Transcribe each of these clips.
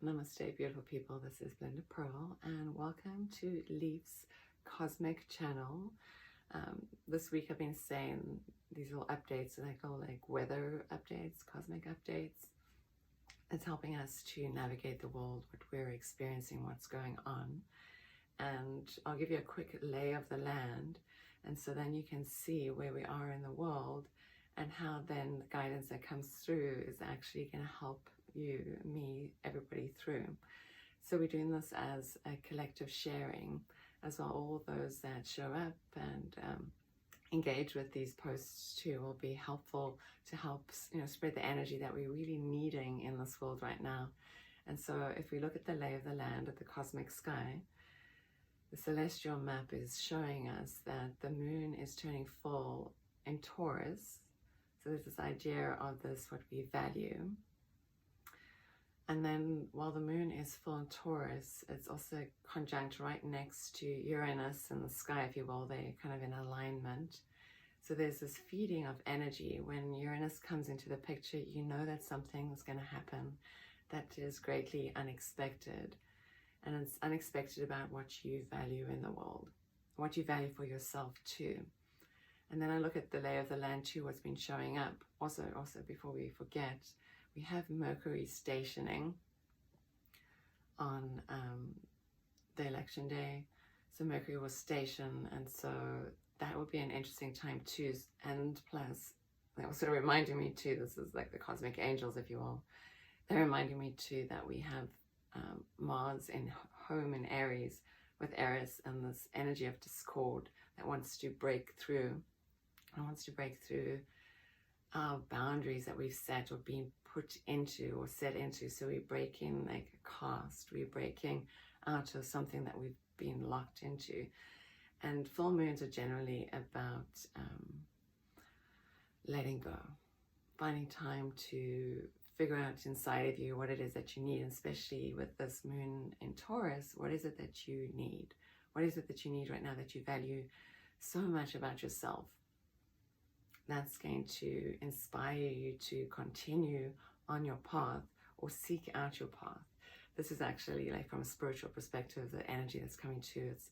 Namaste, beautiful people. This is Belinda Pearl, and welcome to Leaf's Cosmic Channel. This week I've been saying these little updates that I call like weather updates, cosmic updates. It's helping us to navigate the world, what we're experiencing, what's going on. And I'll give you a quick lay of the land, and so then you can see where we are in the world and how then the guidance that comes through is actually going to help you, me, everybody through. So we're doing this as a collective sharing as well. All those that show up and engage with these posts too will be helpful to help, spread the energy that we're really needing in this world right now. And so if we look at the lay of the land, at the cosmic sky, the celestial map is showing us that the moon is turning full in Taurus. So there's this idea of this, what we value. And then while the moon is full in Taurus, it's also conjunct right next to Uranus in the sky, if you will. They're kind of in alignment. So there's this feeding of energy. When Uranus comes into the picture, you know that something is going to happen that is greatly unexpected. And it's unexpected about what you value in the world, what you value for yourself too. And then I look at the lay of the land too, what's been showing up. Also before we forget, we have Mercury stationing on the election day. So Mercury was stationed, and so that would be an interesting time too. And plus, they're also reminding me too, this is like the cosmic angels, if you will. They're reminding me too that we have Mars in home in Aries with Eris, and this energy of discord that wants to break through. And wants to break through our boundaries that we've set or been put into or set into. So we're breaking like a caste, we're breaking out of something that we've been locked into. And full moons are generally about letting go, finding time to figure out inside of you what it is that you need, and especially with this moon in Taurus, what is it that you need? What is it that you need right now that you value so much about yourself? That's going to inspire you to continue on your path or seek out your path. This is actually like from a spiritual perspective, the energy that's coming to it's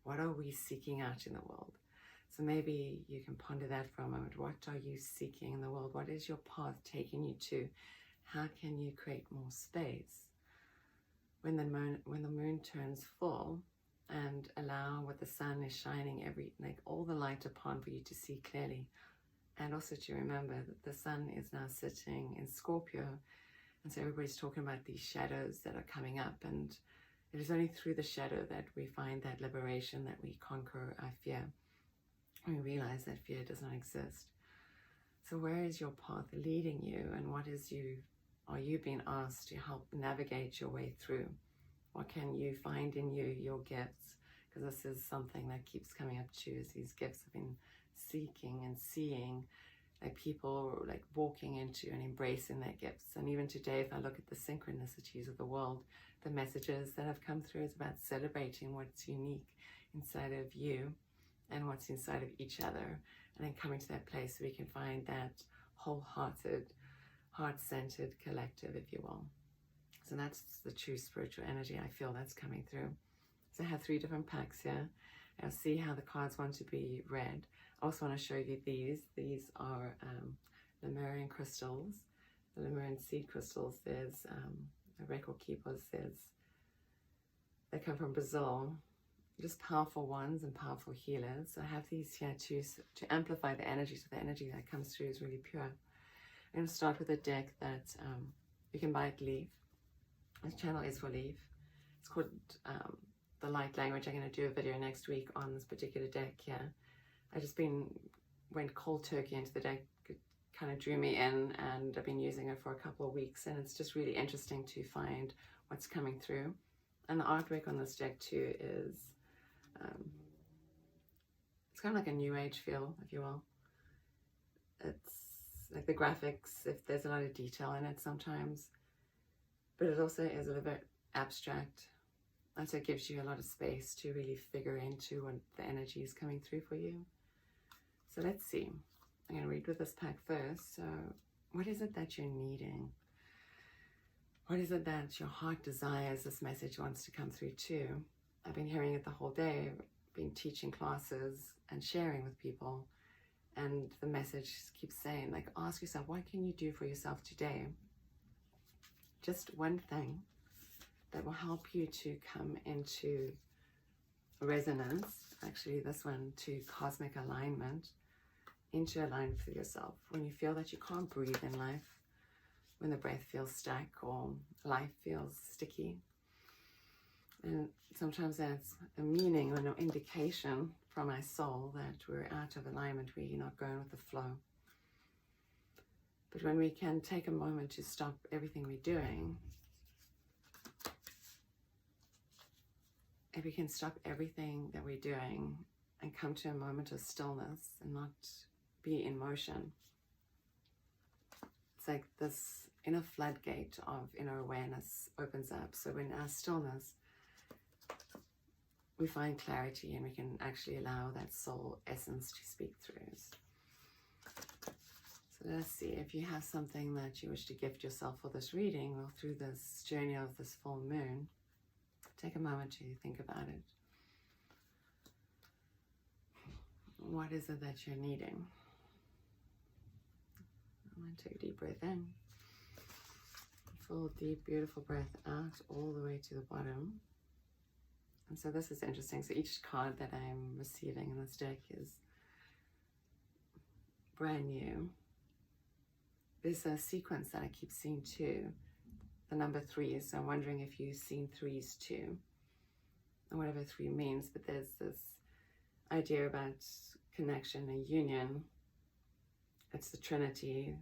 what are we seeking out in the world? So maybe you can ponder that for a moment. What are you seeking in the world? What is your path taking you to? How can you create more space when the moon turns full, and allow what the sun is shining all the light upon for you to see clearly? And also to remember that the sun is now sitting in Scorpio. And so everybody's talking about these shadows that are coming up. And it is only through the shadow that we find that liberation, that we conquer our fear. And we realize that fear does not exist. So where is your path leading you? And are you being asked to help navigate your way through? What can you find in you, your gifts? Because this is something that keeps coming up to us. These gifts have been seeking and seeing, like people like walking into and embracing their gifts. And even today, if I look at the synchronicities of the world, the messages that have come through is about celebrating what's unique inside of you and what's inside of each other, and then coming to that place where we can find that wholehearted, heart-centered collective, if you will. So that's the true spiritual energy I feel that's coming through. So I have 3 different packs here. I'll see how the cards want to be read. I also want to show you these. These are Lemurian crystals, the Lemurian seed crystals. There's the record keepers. They come from Brazil. Just powerful ones and powerful healers. So I have these here to amplify the energy, so the energy that comes through is really pure. I'm going to start with a deck that you can buy at Leaf. This channel is for Leaf. It's called The Light Language. I'm going to do a video next week on this particular deck here. I just went cold turkey into the deck. It kind of drew me in, and I've been using it for a couple of weeks, and it's just really interesting to find what's coming through. And the artwork on this deck too is it's kind of like a new age feel, if you will. It's like the graphics, if there's a lot of detail in it sometimes, but it also is a little bit abstract. And so it gives you a lot of space to really figure into what the energy is coming through for you. So let's see. I'm going to read with this pack first. So what is it that you're needing? What is it that your heart desires this message wants to come through to? I've been hearing it the whole day. I've been teaching classes and sharing with people. And the message keeps saying, like, ask yourself, what can you do for yourself today? Just one thing that will help you to come into resonance, actually this one, to cosmic alignment, into alignment with yourself. When you feel that you can't breathe in life, when the breath feels stuck or life feels sticky. And sometimes that's a meaning or an indication from our soul that we're out of alignment, we're not going with the flow. But when we can take a moment to stop everything we're doing, if we can stop everything that we're doing and come to a moment of stillness and not be in motion, it's like this inner floodgate of inner awareness opens up. So in our stillness, we find clarity and we can actually allow that soul essence to speak through us. So let's see, if you have something that you wish to gift yourself for this reading or through this journey of this full moon, take a moment to think about it. What is it that you're needing? I'm going to take a deep breath in. Full, deep, beautiful breath out all the way to the bottom. And so this is interesting. So each card that I'm receiving in this deck is brand new. There's a sequence that I keep seeing too. The number 3. So I'm wondering if you've seen 3s too. And whatever 3 means. But there's this idea about connection, a union. It's the Trinity,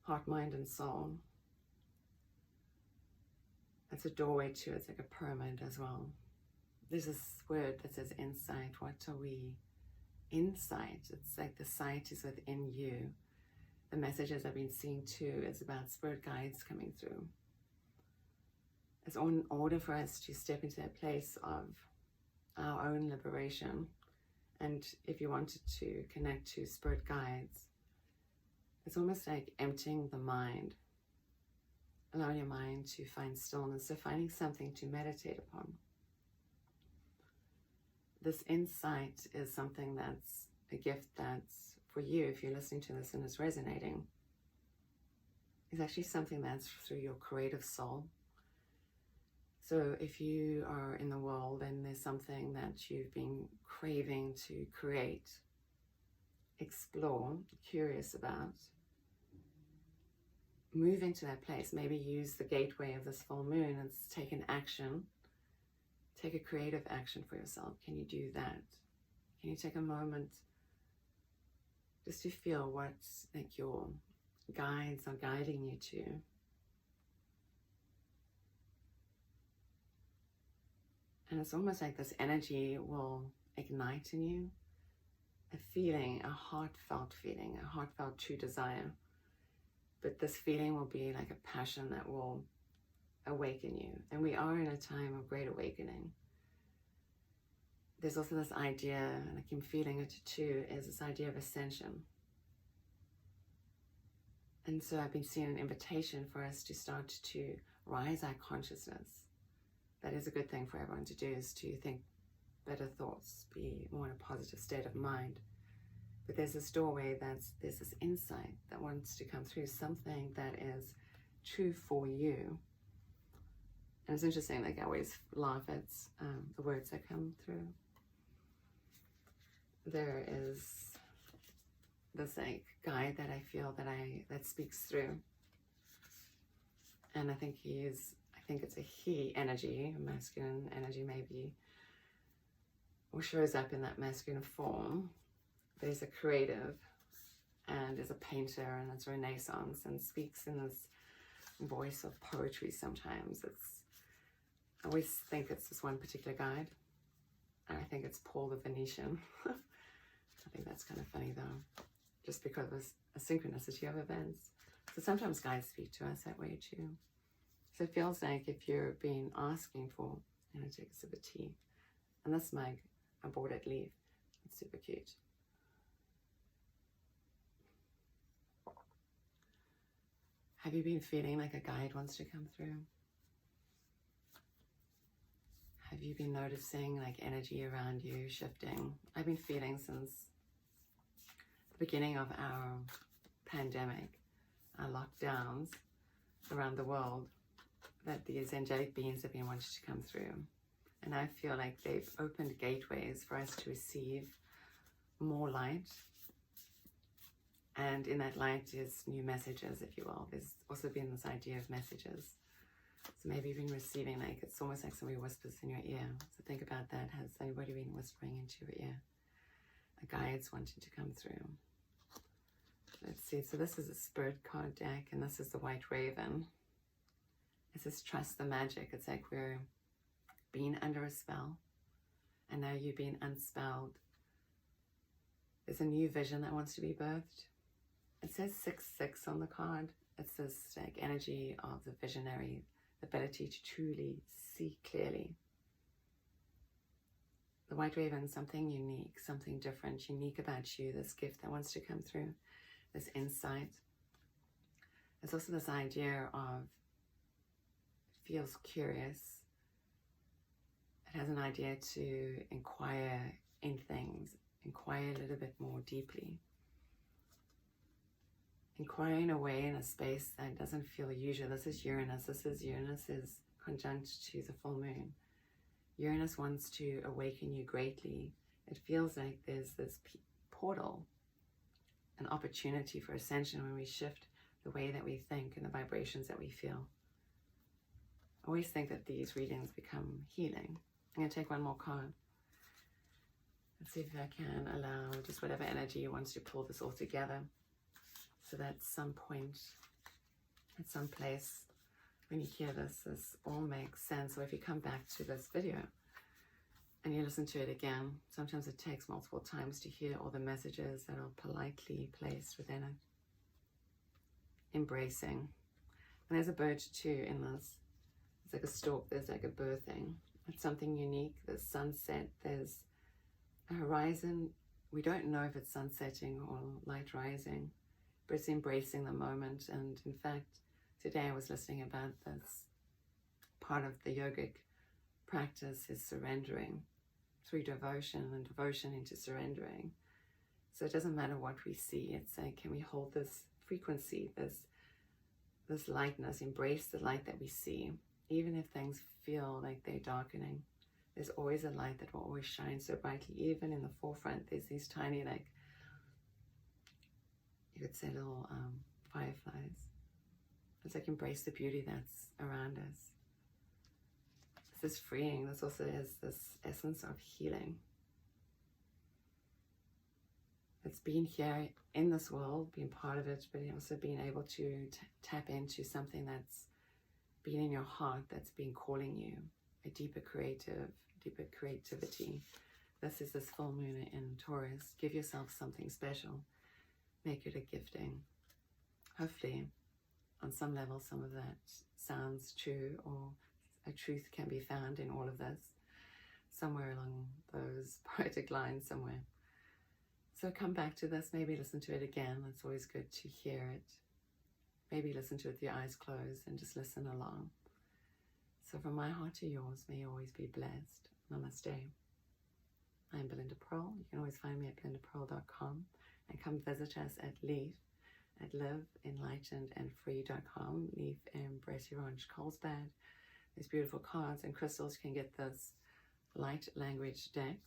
heart, mind, and soul. It's a doorway too. It's like a pyramid as well. There's this word that says insight. What are we? Insight. It's like the sight is within you. The messages I've been seeing too is about spirit guides coming through. It's in order for us to step into that place of our own liberation. And if you wanted to connect to spirit guides, it's almost like emptying the mind. Allowing your mind to find stillness, so finding something to meditate upon. This insight is something that's a gift that's for you, if you're listening to this and it's resonating. It's actually something that's through your creative soul. So if you are in the world and there's something that you've been craving to create, explore, curious about, move into that place. Maybe use the gateway of this full moon and take an action. Take a creative action for yourself. Can you do that? Can you take a moment just to feel what like your guides are guiding you to? And it's almost like this energy will ignite in you a feeling, a heartfelt true desire. But this feeling will be like a passion that will awaken you. And we are in a time of great awakening. There's also this idea, and I keep feeling it too, is this idea of ascension. And so I've been seeing an invitation for us to start to rise our consciousness. That is a good thing for everyone to do, is to think better thoughts, be more in a positive state of mind. But there's this doorway, there's this insight that wants to come through, something that is true for you. And it's interesting, like I always laugh at the words that come through. There is this like guide that I feel that speaks through. And I think it's a he energy, a masculine energy maybe, or shows up in that masculine form. But he's a creative and is a painter, and it's Renaissance, and speaks in this voice of poetry sometimes. I always think it's this one particular guide, and I think it's Paul the Venetian. I think that's kind of funny though, just because of a synchronicity of events. So sometimes guides speak to us that way too. So it feels like if you're being asking for, I'm going to take a sip of tea. And this mug, I bought at Leaf. It's super cute. Have you been feeling like a guide wants to come through? Have you been noticing like energy around you shifting? I've been feeling since the beginning of our pandemic, our lockdowns around the world, that these angelic beings have been wanting to come through. And I feel like they've opened gateways for us to receive more light. And in that light is new messages, if you will. There's also been this idea of messages. So maybe you've been receiving, like, it's almost like somebody whispers in your ear. So think about that. Has anybody been whispering into your ear? A guide's wanting to come through. Let's see. So this is a spirit card deck, and this is the White Raven. It says, trust the magic. It's like we're being under a spell, and now you're being unspelled. There's a new vision that wants to be birthed. It says 6-6 on the card. It's this like energy of the visionary, the ability to truly see clearly. The White Raven, something unique, something different, unique about you, this gift that wants to come through, this insight. There's also this idea of, it feels curious. It has an idea to inquire in things, inquire a little bit more deeply. Inquiring away in a space that doesn't feel usual. This is Uranus. Uranus is conjunct to the full moon. Uranus wants to awaken you greatly. It feels like there's this portal, an opportunity for ascension when we shift the way that we think and the vibrations that we feel. I always think that these readings become healing. I'm going to take one more card. Let's see if I can allow just whatever energy wants to pull this all together. So that at some point, at some place, when you hear this, this all makes sense. So if you come back to this video and you listen to it again, sometimes it takes multiple times to hear all the messages that are politely placed within it. Embracing. And there's a bird too in this. It's like a stalk, there's like a birthing. It's something unique. There's sunset, there's a horizon. We don't know if it's sunsetting or light rising, but it's embracing the moment. And in fact, today I was listening about this. Part of the yogic practice is surrendering through devotion, and devotion into surrendering. So it doesn't matter what we see. It's like, can we hold this frequency, this lightness, embrace the light that we see, even if things feel like they're darkening. There's always a light that will always shine so brightly. Even in the forefront, there's these tiny, like, you could say little fireflies. It's like embrace the beauty that's around us. This is freeing. This also is this essence of healing. It's being here in this world, being part of it, but also being able to tap into something that's been in your heart, that's been calling you, a deeper creativity. This is this full moon in Taurus. Give yourself something special. Make it a gifting. Hopefully, on some level, some of that sounds true, or a truth can be found in all of this, somewhere along those poetic lines somewhere. So come back to this, maybe listen to it again. It's always good to hear it. Maybe listen to it with your eyes closed and just listen along. So from my heart to yours, may you always be blessed. Namaste. I'm Belinda Pearl. You can always find me at belindapearl.com, and come visit us at Leaf at liveenlightenedandfree.com. Leaf in Brassier Orange, Carlsbad. There's beautiful cards and crystals. You can get this light language deck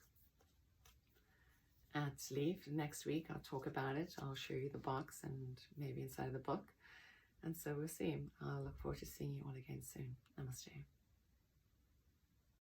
at Leaf. Next week I'll talk about it. I'll show you the box and maybe inside of the book. And so we'll see. I'll look forward to seeing you all again soon. Namaste.